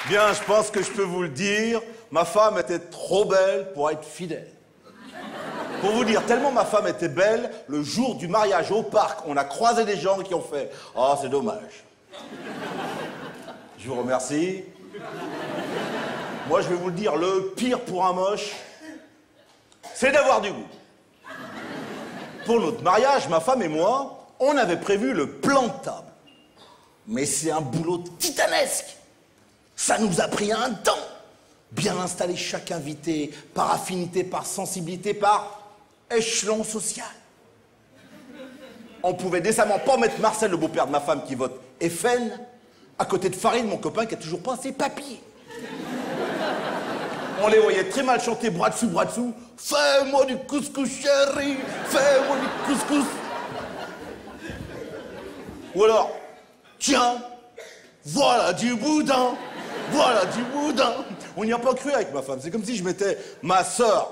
Bien, je pense que je peux vous le dire, ma femme était trop belle pour être fidèle. Pour vous dire, tellement ma femme était belle, le jour du mariage au parc, on a croisé des gens qui ont fait « Oh, c'est dommage. » Je vous remercie. Moi, je vais vous le dire, le pire pour un moche, c'est d'avoir du goût. Pour notre mariage, ma femme et moi, on avait prévu le plan de table. Mais c'est un boulot titanesque. Ça nous a pris un temps. Bien installer chaque invité, par affinité, par sensibilité, par échelon social. On pouvait décemment pas mettre Marcel, le beau-père de ma femme, qui vote FN, à côté de Farid, mon copain, qui a toujours pas ses papiers. On les voyait très mal chanter bras dessous. Fais-moi du couscous, chérie, fais-moi du couscous. Ou alors, tiens, voilà du boudin, voilà du boudin. On n'y a pas cru avec ma femme. C'est comme si je mettais ma sœur,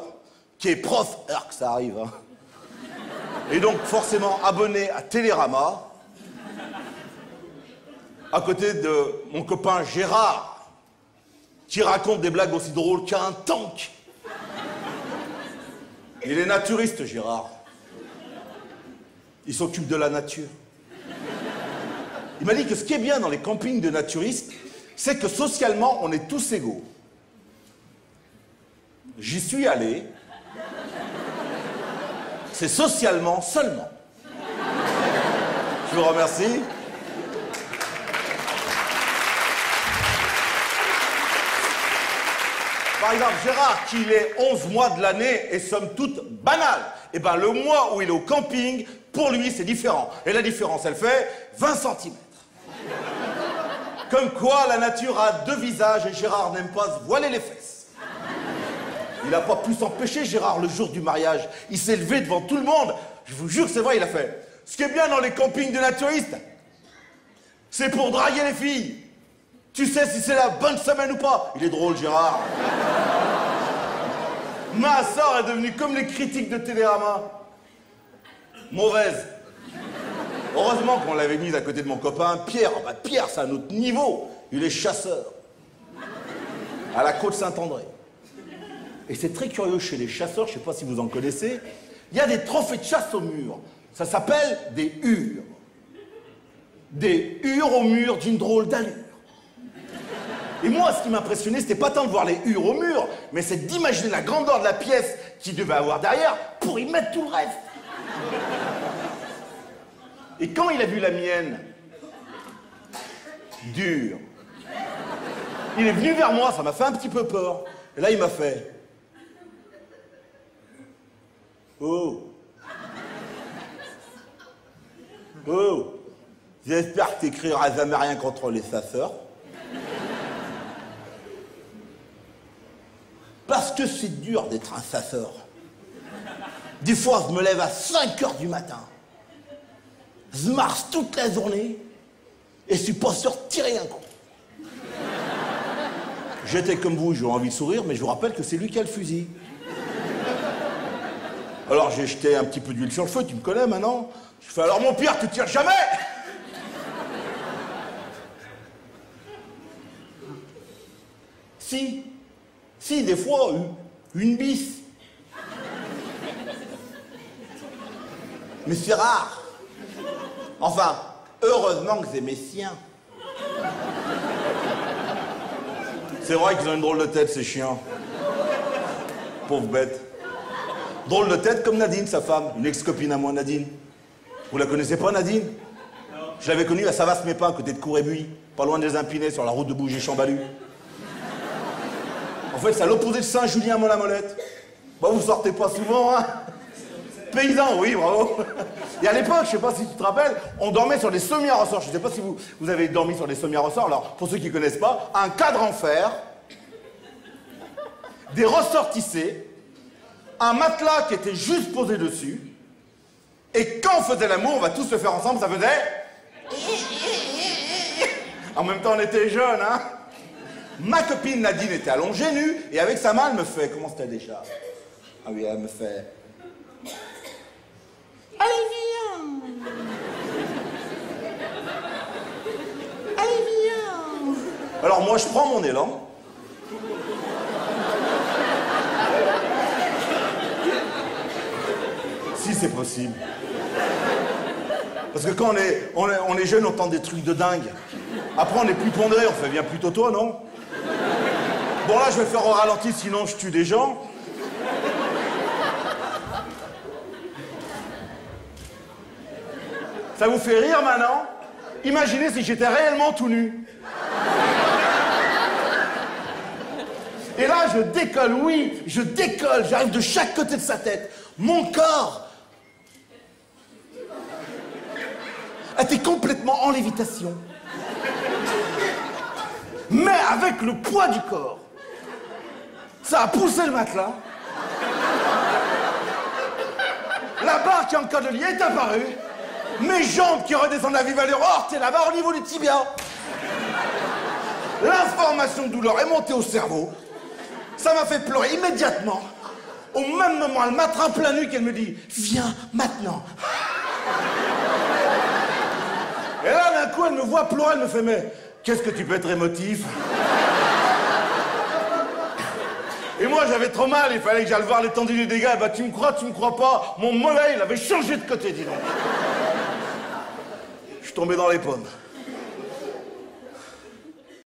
qui est prof, alors que ça arrive, hein. Et donc forcément abonnée à Télérama, à côté de mon copain Gérard, qui raconte des blagues aussi drôles qu'un tank. Il est naturiste, Gérard. Il s'occupe de la nature. Il m'a dit que ce qui est bien dans les campings de naturistes, c'est que socialement, on est tous égaux. J'y suis allé. C'est socialement seulement. Je vous remercie. Par exemple, Gérard, qui est 11 mois de l'année et somme toute banal. Eh bien, le mois où il est au camping, pour lui, c'est différent. Et la différence, elle fait 20 cm. Comme quoi, la nature a deux visages et Gérard n'aime pas se voiler les fesses. Il n'a pas pu s'empêcher, Gérard, le jour du mariage. Il s'est levé devant tout le monde. Je vous jure, c'est vrai, il a fait. Ce qui est bien dans les campings de naturistes, c'est pour draguer les filles. Tu sais si c'est la bonne semaine ou pas. Il est drôle, Gérard. Ma soeur est devenue comme les critiques de Télérama. Mauvaise. Heureusement qu'on l'avait mise à côté de mon copain Pierre. Oh bah Pierre, c'est un autre niveau. Il est chasseur. À la côte Saint-André. Et c'est très curieux chez les chasseurs, je ne sais pas si vous en connaissez, il y a des trophées de chasse au mur. Ça s'appelle des hures. Des hures au mur d'une drôle d'allure. Et moi, ce qui m'impressionnait, c'était pas tant de voir les hures au mur, mais c'est d'imaginer la grandeur de la pièce qu'il devait avoir derrière pour y mettre tout le reste. Et quand il a vu la mienne, dure, il est venu vers moi, ça m'a fait un petit peu peur. Et là, il m'a fait... Oh. Oh. J'espère que t'écriras jamais rien contre les chasseurs. Parce que c'est dur d'être un chasseur. Des fois, je me lève à 5 h du matin. Je marche toute la journée et je suis pas sûr de tirer un coup. J'étais comme vous, j'ai envie de sourire, mais je vous rappelle que c'est lui qui a le fusil. Alors j'ai jeté un petit peu d'huile sur le feu, tu me connais maintenant. Je fais alors mon pire, tu tires jamais. Si, des fois, une bise. Mais c'est rare. Enfin, heureusement que c'est mes siens. C'est vrai qu'ils ont une drôle de tête, ces chiens. Pauvre bête. Drôle de tête comme Nadine, sa femme, une ex-copine à moi, Nadine. Vous la connaissez pas, Nadine? Je l'avais connue à Savas-Mépin, côté de Cour-et-Buis, pas loin des Impinés, sur la route de Bouger-Chambalu. En fait, c'est à l'opposé de Saint-Julien-Mont-la-Molette. Bah, vous sortez pas souvent, hein? Paysan, oui, bravo. Et à l'époque, je sais pas si tu te rappelles, on dormait sur des sommiers à ressort. Je sais pas si vous avez dormi sur des sommiers à ressort. Alors, pour ceux qui connaissent pas, un cadre en fer, des ressorts tissés, un matelas qui était juste posé dessus, et quand on faisait l'amour, on va tous le faire ensemble, ça faisait... En même temps, on était jeunes, hein. Ma copine Nadine était allongée nue, et avec sa main, elle me fait... Comment c'était déjà? Ah oui, elle me fait... Allez, viens. Allez, viens. Alors moi, je prends mon élan. Si c'est possible. Parce que quand on est jeune, on tente des trucs de dingue. Après, on est plus pondéré, on fait bien plutôt toi, non? Bon, là, je vais faire au ralenti, sinon je tue des gens. Ça vous fait rire maintenant? Imaginez si j'étais réellement tout nu. Et là, je décolle, oui, je décolle, j'arrive de chaque côté de sa tête. Mon corps était complètement en lévitation. Mais avec le poids du corps, ça a poussé le matelas. La barre qui encadre le lit est apparue. Mes jambes qui redescendent à vive allure, heurtaient la barre au niveau du tibia. L'information de douleur est montée au cerveau. Ça m'a fait pleurer immédiatement. Au même moment, elle m'attrape la nuque et elle me dit « Viens maintenant !» Et là, d'un coup, elle me voit pleurer, elle me fait « Mais qu'est-ce que tu peux être émotif ?» Et moi, j'avais trop mal, il fallait que j'aille voir l'étendue du dégât. Et bah, tu me crois pas, mon mollet, il avait changé de côté, dis donc. Je suis tombé dans les pommes.